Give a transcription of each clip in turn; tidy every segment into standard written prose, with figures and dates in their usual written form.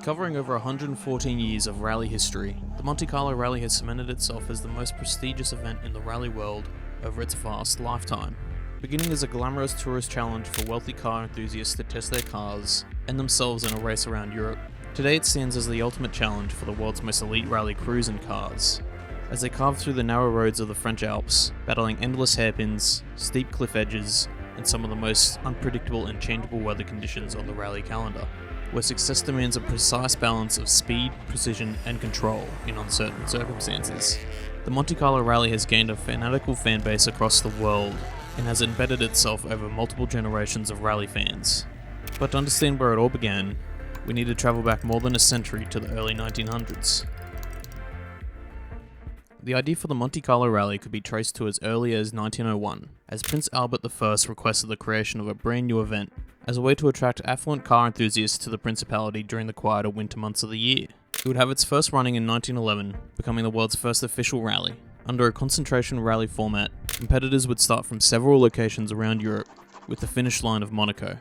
Covering over 114 years of rally history, the Monte Carlo Rally has cemented itself as the most prestigious event in the rally world over its vast lifetime. Beginning as a glamorous tourist challenge for wealthy car enthusiasts to test their cars and themselves in a race around Europe, today it stands as the ultimate challenge for the world's most elite rally crews and cars. As they carve through the narrow roads of the French Alps, battling endless hairpins, steep cliff edges, and some of the most unpredictable and changeable weather conditions on the rally calendar, where success demands a precise balance of speed, precision, and control in uncertain circumstances. The Monte Carlo Rally has gained a fanatical fan base across the world and has embedded itself over multiple generations of rally fans. But to understand where it all began, we need to travel back more than a century to the early 1900s. The idea for the Monte Carlo Rally could be traced to as early as 1901, as Prince Albert I requested the creation of a brand new event as a way to attract affluent car enthusiasts to the Principality during the quieter winter months of the year. It would have its first running in 1911, becoming the world's first official rally. Under a concentration rally format, competitors would start from several locations around Europe, with the finish line of Monaco.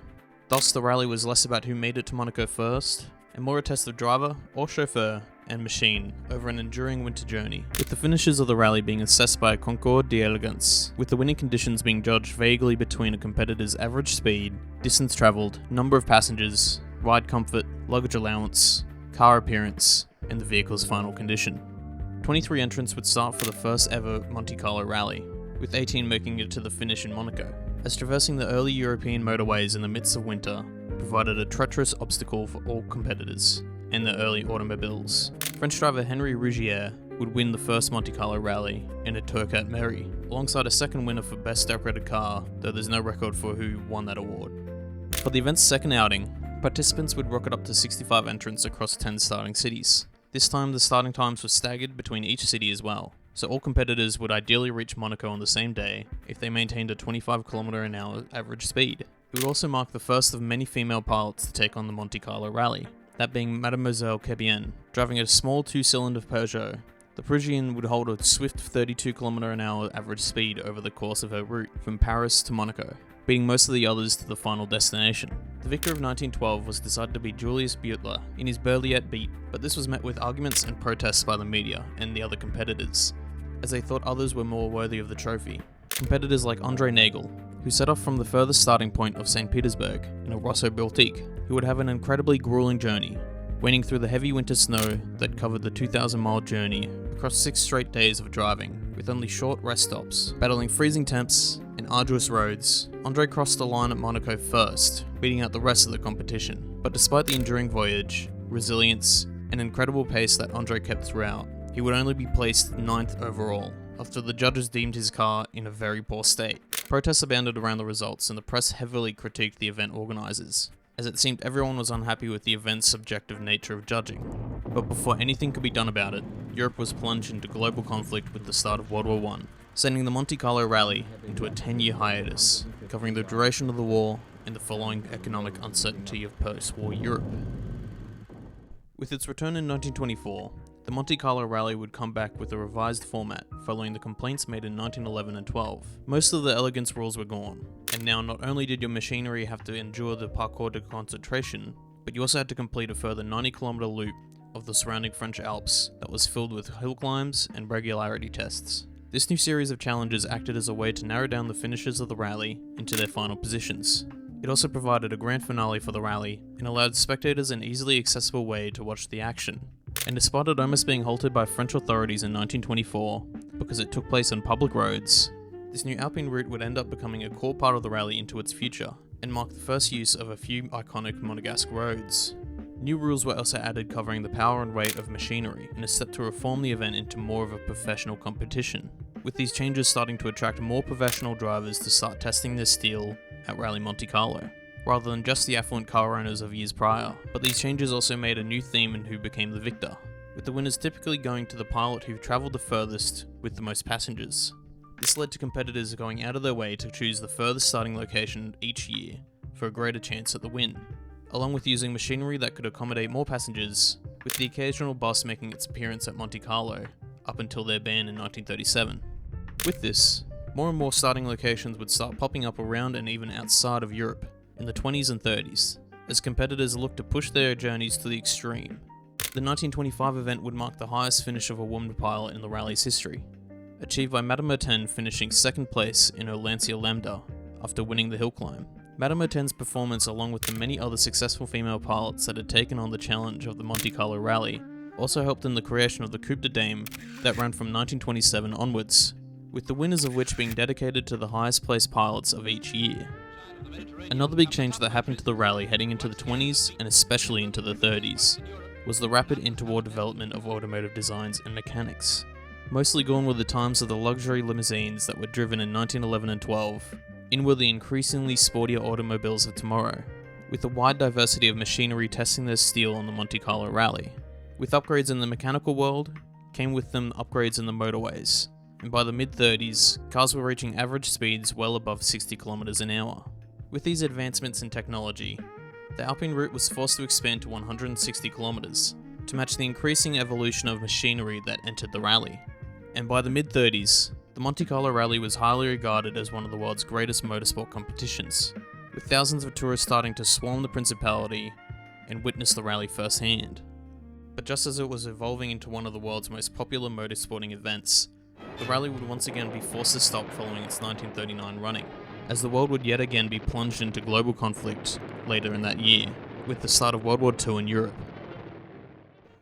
Thus, the rally was less about who made it to Monaco first, and more a test of driver or chauffeur and machine over an enduring winter journey, with the finishes of the rally being assessed by a concours d'elegance, with the winning conditions being judged vaguely between a competitor's average speed, distance travelled, number of passengers, ride comfort, luggage allowance, car appearance, and the vehicle's final condition. 23 entrants would start for the first ever Monte Carlo Rally, with 18 making it to the finish in Monaco, as traversing the early European motorways in the midst of winter provided a treacherous obstacle for all competitors and the early automobiles. French driver Henri Rougier would win the first Monte Carlo Rally in a Turcat Mairie, alongside a second winner for Best Decorated Car, though there's no record for who won that award. For the event's second outing, participants would rocket up to 65 entrants across 10 starting cities. This time the starting times were staggered between each city as well, so all competitors would ideally reach Monaco on the same day if they maintained a 25 km/h average speed. It would also mark the first of many female pilots to take on the Monte Carlo Rally, that being Mademoiselle Quebienne. Driving a small two-cylinder Peugeot, the Parisienne would hold a swift 32 km/h average speed over the course of her route from Paris to Monaco, beating most of the others to the final destination. The victor of 1912 was decided to be Julius Butler in his Berliet beat, but this was met with arguments and protests by the media and the other competitors, as they thought others were more worthy of the trophy. Competitors like Andre Nagel, who set off from the furthest starting point of St. Petersburg in a Rosso Baltique, who would have an incredibly grueling journey, wading through the heavy winter snow that covered the 2,000-mile journey across 6 straight days of driving, with only short rest stops. Battling freezing temps and arduous roads, Andre crossed the line at Monaco first, beating out the rest of the competition. But despite the enduring voyage, resilience, and incredible pace that Andre kept throughout, he would only be placed 9th overall, after the judges deemed his car in a very poor state. Protests abounded around the results, and the press heavily critiqued the event organisers, as it seemed everyone was unhappy with the event's subjective nature of judging. But before anything could be done about it, Europe was plunged into global conflict with the start of World War I, sending the Monte Carlo Rally into a 10-year hiatus, covering the duration of the war and the following economic uncertainty of post-war Europe. With its return in 1924, the Monte Carlo Rally would come back with a revised format following the complaints made in 1911 and 12. Most of the elegance rules were gone, and now not only did your machinery have to endure the parcours de concentration, but you also had to complete a further 90-kilometer loop of the surrounding French Alps that was filled with hill climbs and regularity tests. This new series of challenges acted as a way to narrow down the finishers of the rally into their final positions. It also provided a grand finale for the rally and allowed spectators an easily accessible way to watch the action. And despite it almost being halted by French authorities in 1924 because it took place on public roads, this new Alpine route would end up becoming a core part of the rally into its future and mark the first use of a few iconic Monegasque roads. New rules were also added covering the power and weight of machinery in a step to reform the event into more of a professional competition, with these changes starting to attract more professional drivers to start testing their steel at Rally Monte Carlo, rather than just the affluent car owners of years prior. But these changes also made a new theme in who became the victor, with the winners typically going to the pilot who travelled the furthest with the most passengers. This led to competitors going out of their way to choose the furthest starting location each year for a greater chance at the win, along with using machinery that could accommodate more passengers, with the occasional bus making its appearance at Monte Carlo up until their ban in 1937. With this, more and more starting locations would start popping up around and even outside of Europe in the 20s and 30s, as competitors looked to push their journeys to the extreme. The 1925 event would mark the highest finish of a woman pilot in the rally's history, achieved by Madame Mertens finishing second place in her Lancia Lambda after winning the hill climb. Madame Mertens' performance, along with the many other successful female pilots that had taken on the challenge of the Monte Carlo rally, also helped in the creation of the Coupe de Dame that ran from 1927 onwards, with the winners of which being dedicated to the highest placed pilots of each year. Another big change that happened to the rally heading into the 20s and especially into the 30s was the rapid interwar development of automotive designs and mechanics. Mostly gone were the times of the luxury limousines that were driven in 1911 and 12, in were the increasingly sportier automobiles of tomorrow, with a wide diversity of machinery testing their steel on the Monte Carlo rally. With upgrades in the mechanical world, came with them upgrades in the motorways, and by the mid-30s, cars were reaching average speeds well above 60 km an hour. With these advancements in technology, the Alpine route was forced to expand to 160 kilometers to match the increasing evolution of machinery that entered the rally. And by the mid-30s, the Monte Carlo rally was highly regarded as one of the world's greatest motorsport competitions, with thousands of tourists starting to swarm the Principality and witness the rally firsthand. But just as it was evolving into one of the world's most popular motorsporting events, the rally would once again be forced to stop following its 1939 running, as the world would yet again be plunged into global conflict later in that year, with the start of World War II in Europe.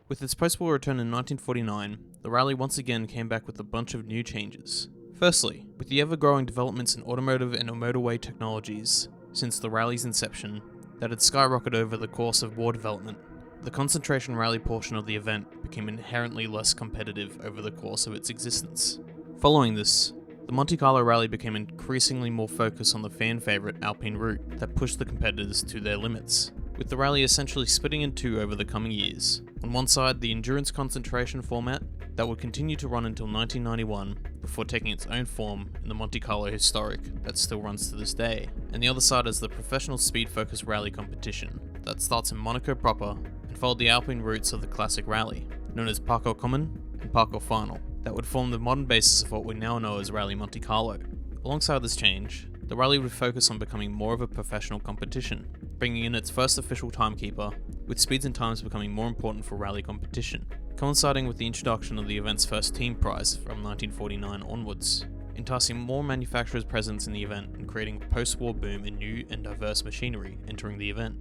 With its post-war return in 1949, the rally once again came back with a bunch of new changes. Firstly, with the ever-growing developments in automotive and motorway technologies since the rally's inception that had skyrocketed over the course of war development, the concentration rally portion of the event became inherently less competitive over the course of its existence. Following this, the Monte Carlo rally became increasingly more focused on the fan-favourite Alpine route that pushed the competitors to their limits, with the rally essentially splitting in two over the coming years. On one side, the endurance concentration format that would continue to run until 1991 before taking its own form in the Monte Carlo Historic that still runs to this day, and the other side is the professional speed-focused rally competition that starts in Monaco proper and followed the Alpine routes of the classic rally, known as Parcours Commun and Parcours Final, that would form the modern basis of what we now know as Rally Monte Carlo. Alongside this change, the rally would focus on becoming more of a professional competition, bringing in its first official timekeeper, with speeds and times becoming more important for rally competition, coinciding with the introduction of the event's first team prize from 1949 onwards, enticing more manufacturers' presence in the event and creating a post-war boom in new and diverse machinery entering the event.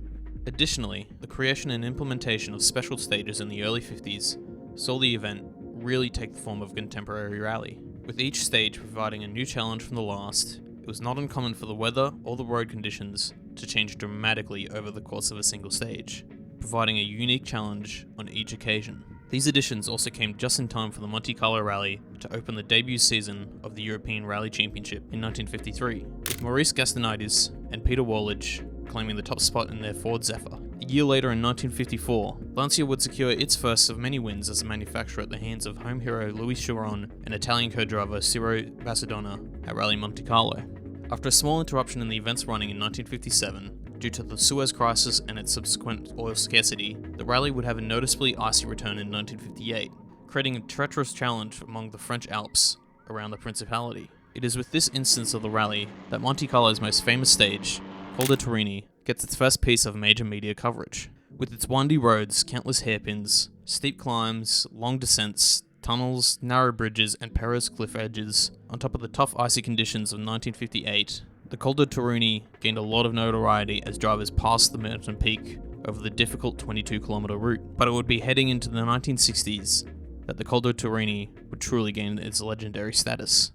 Additionally, the creation and implementation of special stages in the early 50s saw the event really take the form of a contemporary rally, with each stage providing a new challenge from the last. It was not uncommon for the weather or the road conditions to change dramatically over the course of a single stage, providing a unique challenge on each occasion. These additions also came just in time for the Monte Carlo Rally to open the debut season of the European Rally Championship in 1953, with Maurice Gastineidis and Peter Woolidge claiming the top spot in their Ford Zephyr. A year later in 1954, Lancia would secure its first of many wins as a manufacturer at the hands of home hero Louis Chiron and Italian co-driver Ciro Basadonna at Rally Monte Carlo. After a small interruption in the event's running in 1957, due to the Suez Crisis and its subsequent oil scarcity, the rally would have a noticeably icy return in 1958, creating a treacherous challenge among the French Alps around the Principality. It is with this instance of the rally that Monte Carlo's most famous stage, Col de Torini, gets its first piece of major media coverage. With its windy roads, countless hairpins, steep climbs, long descents, tunnels, narrow bridges, and perilous cliff edges, on top of the tough icy conditions of 1958, the Col de Torini gained a lot of notoriety as drivers passed the mountain peak over the difficult 22-kilometer route, but it would be heading into the 1960s that the Col de Torini would truly gain its legendary status.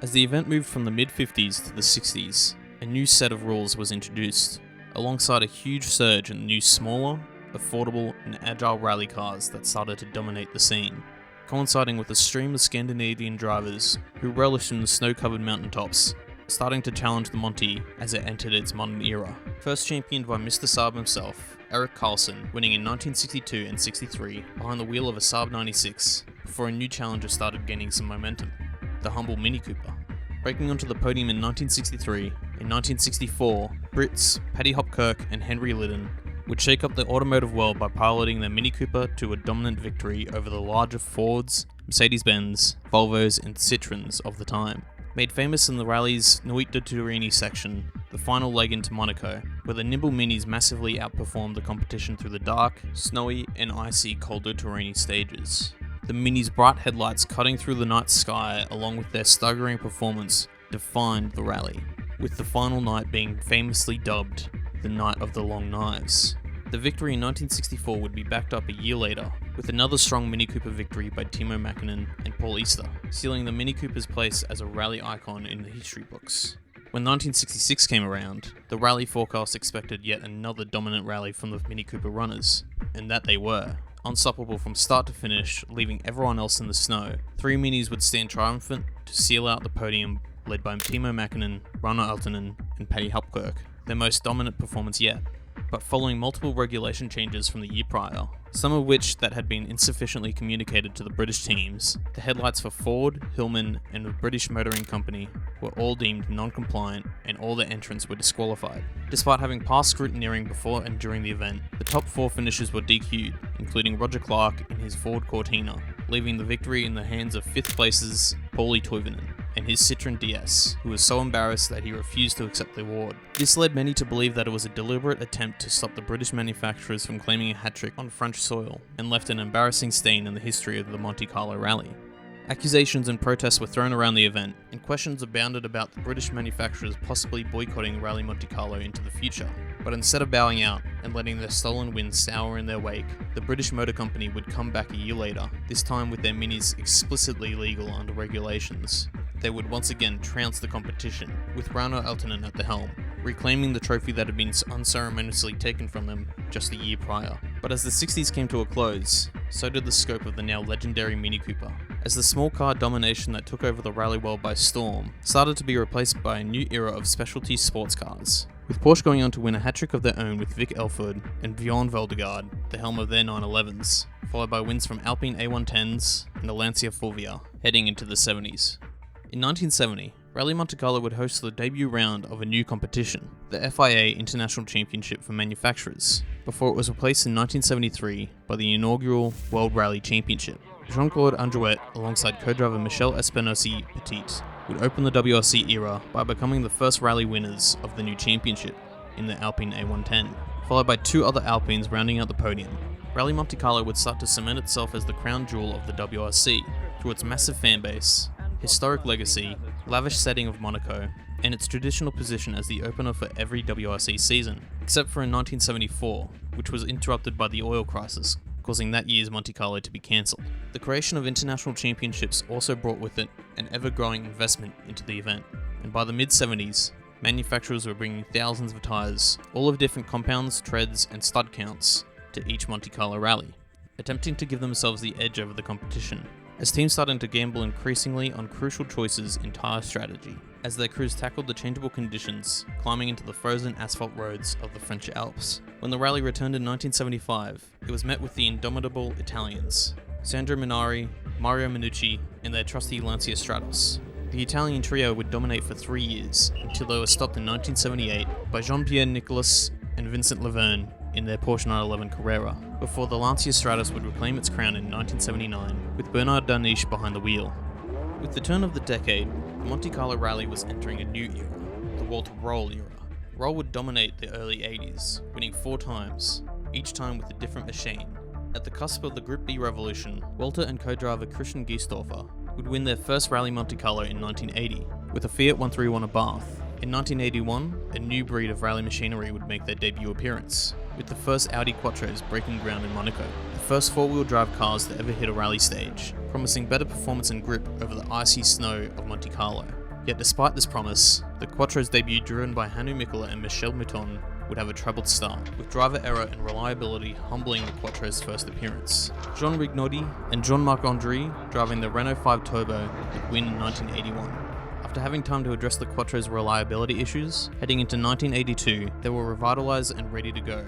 As the event moved from the mid-50s to the 60s, a new set of rules was introduced, alongside a huge surge in new smaller, affordable, and agile rally cars that started to dominate the scene, coinciding with a stream of Scandinavian drivers who relished in the snow-covered mountaintops, starting to challenge the Monte as it entered its modern era. First championed by Mr. Saab himself, Erik Karlsson, winning in 1962 and 63 behind the wheel of a Saab 96, before a new challenger started gaining some momentum, the humble Mini Cooper. Breaking onto the podium in 1963, in 1964, Brits Paddy Hopkirk and Henry Lydon would shake up the automotive world by piloting their Mini Cooper to a dominant victory over the larger Fords, Mercedes-Benz, Volvos and Citroens of the time. Made famous in the rally's Nuit de Turini section, the final leg into Monaco, where the nimble minis massively outperformed the competition through the dark, snowy, and icy Col de Turini stages. The minis' bright headlights cutting through the night sky along with their staggering performance defined the rally, with the final night being famously dubbed the Night of the Long Knives. The victory in 1964 would be backed up a year later with another strong Mini Cooper victory by Timo Mäkinen and Paul Easter, sealing the Mini Cooper's place as a rally icon in the history books. When 1966 came around, the rally forecast expected yet another dominant rally from the Mini Cooper runners, and that they were. Unstoppable from start to finish, leaving everyone else in the snow, 3 minis would stand triumphant to seal out the podium, led by Timo Mäkinen, Rauno Aaltonen, and Paddy Hupkirk, their most dominant performance yet. But following multiple regulation changes from the year prior, some of which that had been insufficiently communicated to the British teams, the headlights for Ford, Hillman, and the British Motoring Company were all deemed non-compliant and all their entrants were disqualified. Despite having passed scrutineering before and during the event, the top 4 finishers were DQ'd, including Roger Clark in his Ford Cortina, leaving the victory in the hands of 5th places Pauli Toivonen and his Citroën DS, who was so embarrassed that he refused to accept the award. This led many to believe that it was a deliberate attempt to stop the British manufacturers from claiming a hat-trick on French soil, and left an embarrassing stain in the history of the Monte Carlo rally. Accusations and protests were thrown around the event, and questions abounded about the British manufacturers possibly boycotting Rally Monte Carlo into the future. But instead of bowing out and letting their stolen wins sour in their wake, the British Motor Company would come back a year later, this time with their minis explicitly legal under regulations. They would once again trounce the competition, with Rauno Aaltonen at the helm, reclaiming the trophy that had been unceremoniously taken from them just a year prior. But as the 60s came to a close, so did the scope of the now legendary Mini Cooper, as the small car domination that took over the rally world by storm started to be replaced by a new era of specialty sports cars, with Porsche going on to win a hat-trick of their own with Vic Elford and Bjorn Veldegaard, the helm of their 911s, followed by wins from Alpine A110s and the Lancia Fulvia, heading into the 70s. In 1970, Rally Monte Carlo would host the debut round of a new competition, the FIA International Championship for Manufacturers, before it was replaced in 1973 by the inaugural World Rally Championship. Jean-Claude Androuet, alongside co-driver Michel Espinosi Petit, would open the WRC era by becoming the first rally winners of the new championship in the Alpine A110, followed by 2 other Alpines rounding out the podium. Rally Monte Carlo would start to cement itself as the crown jewel of the WRC through its massive fan base, historic legacy, lavish setting of Monaco, and its traditional position as the opener for every WRC season, except for in 1974, which was interrupted by the oil crisis, causing that year's Monte Carlo to be cancelled. The creation of international championships also brought with it an ever-growing investment into the event, and by the mid-70s, manufacturers were bringing thousands of tyres, all of different compounds, treads, and stud counts, to each Monte Carlo rally, attempting to give themselves the edge over the competition, as teams started to gamble increasingly on crucial choices in tyre strategy, as their crews tackled the changeable conditions, climbing into the frozen asphalt roads of the French Alps. When the rally returned in 1975, it was met with the indomitable Italians, Sandro Minari, Mario Minucci, and their trusty Lancia Stratos. The Italian trio would dominate for 3 years, until they were stopped in 1978 by Jean-Pierre Nicolas and Vincent Laverne in their Porsche 911 Carrera, before the Lancia Stratos would reclaim its crown in 1979, with Bernard Darniche behind the wheel. With the turn of the decade, the Monte Carlo rally was entering a new era, the Walter Roll era. Roll would dominate the early 80s, winning 4 times, each time with a different machine. At the cusp of the Group B revolution, Walter and co-driver Christian Giesdorfer would win their first Rally Monte Carlo in 1980, with a Fiat 131 Abarth. In 1981, a new breed of rally machinery would make their debut appearance, with the first Audi Quattros breaking ground in Monaco, the first 4-wheel drive cars to ever hit a rally stage, promising better performance and grip over the icy snow of Monte Carlo. Yet despite this promise, the Quattro's debut, driven by Hannu Mikkola and Michel Mouton, would have a troubled start, with driver error and reliability humbling the Quattro's first appearance. Jean Rignodi and Jean-Marc Andry, driving the Renault 5 Turbo, would win in 1981. After having time to address the Quattro's reliability issues, heading into 1982, they were revitalized and ready to go,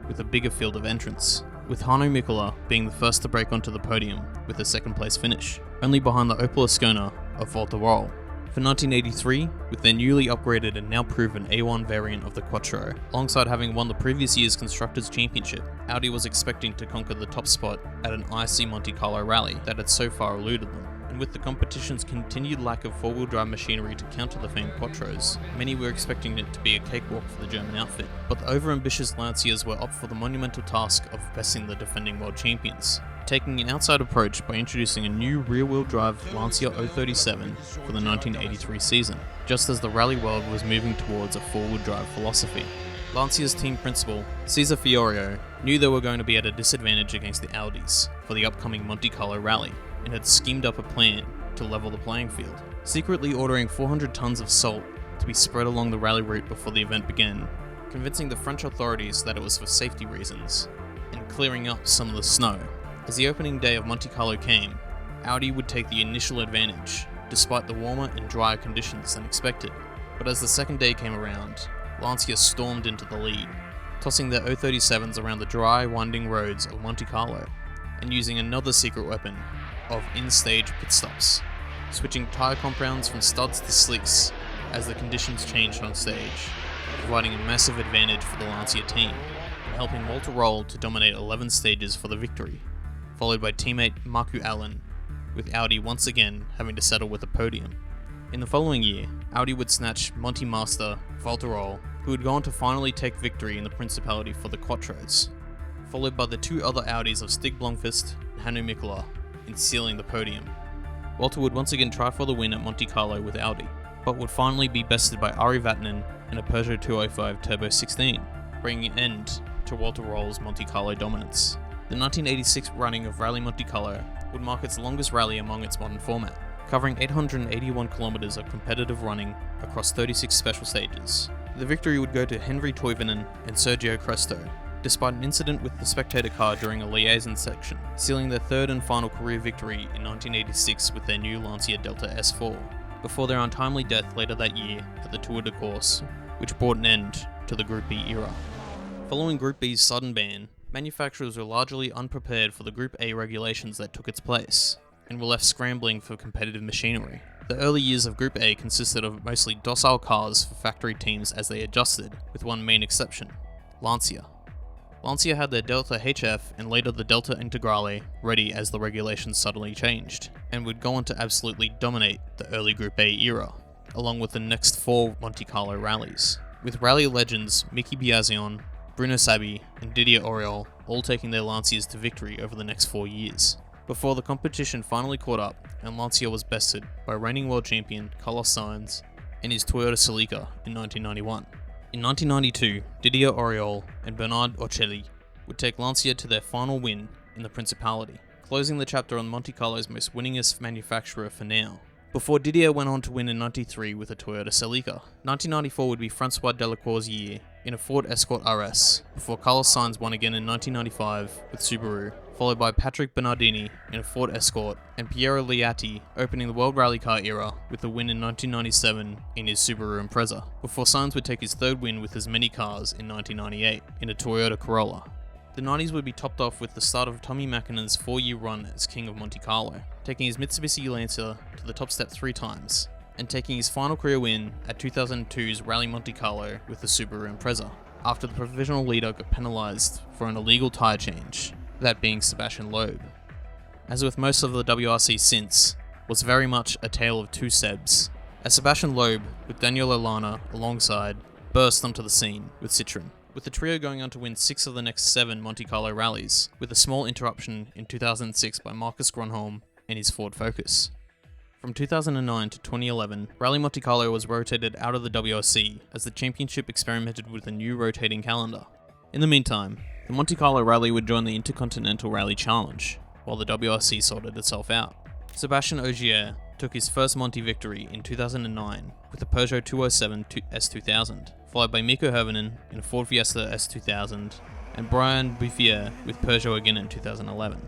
with a bigger field of entrants, with Hannu Mikkola being the first to break onto the podium with a second place finish, only behind the Opel Ascona of Walter Roll. For 1983, with their newly upgraded and now proven A1 variant of the Quattro, alongside having won the previous year's Constructors' Championship, Audi was expecting to conquer the top spot at an icy Monte Carlo rally that had so far eluded them. and with the competition's continued lack of four-wheel drive machinery to counter the famed Quattros, many were expecting it to be a cakewalk for the German outfit. But the over-ambitious Lanciers were up for the monumental task of besting the defending world champions, taking an outside approach by introducing a new rear-wheel drive Lancia 037 for the 1983 season, just as the rally world was moving towards a four-wheel drive philosophy. Lancia's team principal, Cesar Fiorio, knew they were going to be at a disadvantage against the Audis for the upcoming Monte Carlo rally, and had schemed up a plan to level the playing field, secretly ordering 400 tons of salt to be spread along the rally route before the event began, convincing the French authorities that it was for safety reasons, and clearing up some of the snow. As the opening day of Monte Carlo came, Audi would take the initial advantage, despite the warmer and drier conditions than expected. But as the second day came around, Lancia stormed into the lead, tossing their 037s around the dry, winding roads of Monte Carlo, and using another secret weapon of in-stage pit stops, switching tyre compounds from studs to slicks as the conditions changed on stage, providing a massive advantage for the Lancia team, and helping Walter Roll to dominate 11 stages for the victory, followed by teammate Marku Allen, with Audi once again having to settle with a podium. In the following year, Audi would snatch Monte Master Walter Roll, who would go on to finally take victory in the Principality for the Quattros, followed by the two other Audis of Stig Blomqvist and Hannu Mikkola, in sealing the podium. Walter would once again try for the win at Monte Carlo with Audi, but would finally be bested by Ari Vatanen in a Peugeot 205 Turbo 16, bringing an end to Walter Roll's Monte Carlo dominance. The 1986 running of Rally Monte Carlo would mark its longest rally among its modern format, covering 881 kilometers of competitive running across 36 special stages. The victory would go to Henri Toivonen and Sergio Cresto, despite an incident with the spectator car during a liaison section, sealing their third and final career victory in 1986 with their new Lancia Delta S4, before their untimely death later that year at the Tour de Corse, which brought an end to the Group B era. Following Group B's sudden ban, manufacturers were largely unprepared for the Group A regulations that took its place, and were left scrambling for competitive machinery. The early years of Group A consisted of mostly docile cars for factory teams as they adjusted, with one main exception, Lancia. Lancia had their Delta HF and later the Delta Integrale ready as the regulations suddenly changed, and would go on to absolutely dominate the early Group A era, along with the next four Monte Carlo rallies, with rally legends Mickey Biasion, Bruno Sabi, and Didier Auriol all taking their Lancias to victory over the next 4 years, before the competition finally caught up and Lancia was bested by reigning world champion Carlos Sainz and his Toyota Celica in 1991. In 1992, Didier Auriol and Bernard Ocelli would take Lancia to their final win in the Principality, closing the chapter on Monte Carlo's most winningest manufacturer for now, before Didier went on to win in 93 with a Toyota Celica. 1994 would be Francois Delacour's year in a Ford Escort RS, before Carlos Sainz won again in 1995 with Subaru, followed by Patrick Bernardini in a Ford Escort, and Piero Liatti opening the World Rally Car era with a win in 1997 in his Subaru Impreza, before Sainz would take his third win with as many cars in 1998 in a Toyota Corolla. The 90s would be topped off with the start of Tommy Mäkinen's 4-year run as King of Monte Carlo, taking his Mitsubishi Lancer to the top step 3 times, and taking his final career win at 2002's Rally Monte Carlo with the Subaru Impreza, after the provisional leader got penalised for an illegal tyre change, that being Sebastian Loeb. As with most of the WRC since, was very much a tale of two Sebs, as Sebastian Loeb, with Daniel Lallana alongside, burst onto the scene with Citroën, with the trio going on to win 6 of the next 7 Monte Carlo rallies, with a small interruption in 2006 by Marcus Grönholm and his Ford Focus. From 2009 to 2011, Rally Monte Carlo was rotated out of the WRC as the championship experimented with a new rotating calendar. In the meantime, the Monte Carlo Rally would join the Intercontinental Rally Challenge, while the WRC sorted itself out. Sébastien Ogier took his first Monte victory in 2009 with a Peugeot 207 S2000, followed by Mikko Hirvonen in a Ford Fiesta S2000, and Brian Bouffier with Peugeot again in 2011.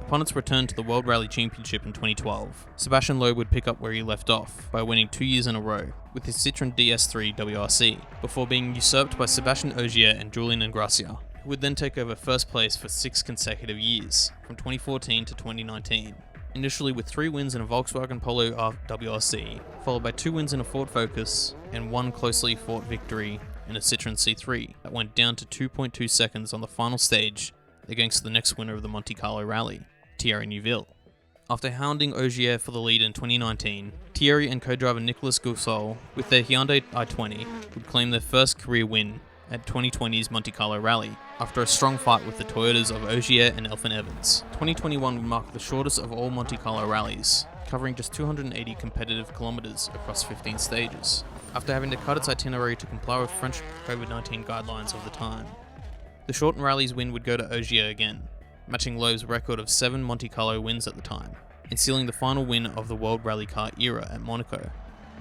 Upon its return to the World Rally Championship in 2012, Sebastian Loeb would pick up where he left off by winning 2 years in a row with his Citroën DS3 WRC, before being usurped by Sébastien Ogier and Julien Ingrassia, who would then take over first place for 6 consecutive years, from 2014 to 2019, initially with 3 wins in a Volkswagen Polo WRC, followed by 2 wins in a Ford Focus, and 1 closely fought victory in a Citroën C3 that went down to 2.2 seconds on the final stage against the next winner of the Monte Carlo Rally, Thierry Neuville. After hounding Ogier for the lead in 2019, Thierry and co-driver Nicolas Goussol, with their Hyundai i20, would claim their first career win at 2020's Monte Carlo Rally, after a strong fight with the Toyotas of Ogier and Elfyn Evans. 2021 would mark the shortest of all Monte Carlo rallies, covering just 280 competitive kilometers across 15 stages, after having to cut its itinerary to comply with French COVID-19 guidelines of the time. The shortened rally's win would go to Ogier again, matching Loeb's record of 7 Monte Carlo wins at the time, and sealing the final win of the World Rally Car era at Monaco.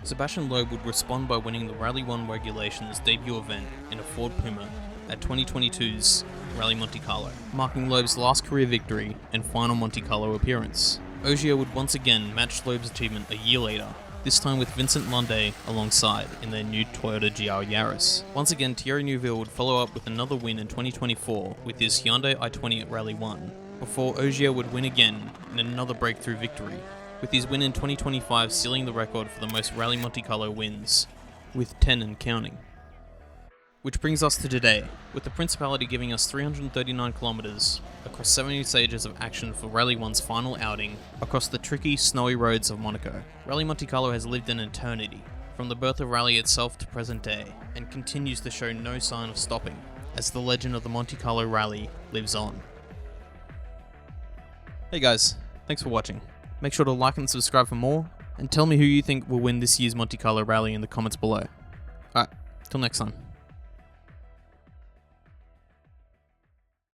Sebastian Loeb would respond by winning the Rally 1 Regulations debut event in a Ford Puma at 2022's Rally Monte Carlo, marking Loeb's last career victory and final Monte Carlo appearance. Ogier would once again match Loeb's achievement a year later, this time with Vincent Landé alongside in their new Toyota GR Yaris. Once again, Thierry Neuville would follow up with another win in 2024 with his Hyundai i20 at Rally 1, before Ogier would win again in another breakthrough victory, with his win in 2025 sealing the record for the most Rally Monte Carlo wins, with 10 and counting. Which brings us to today, with the Principality giving us 339 kilometers across 70 stages of action for Rally 1's final outing across the tricky, snowy roads of Monaco. Rally Monte Carlo has lived an eternity, from the birth of Rally itself to present day, and continues to show no sign of stopping, as the legend of the Monte Carlo Rally lives on. Hey guys, thanks for watching. Make sure to like and subscribe for more, and tell me who you think will win this year's Monte Carlo Rally in the comments below. Alright, till next time.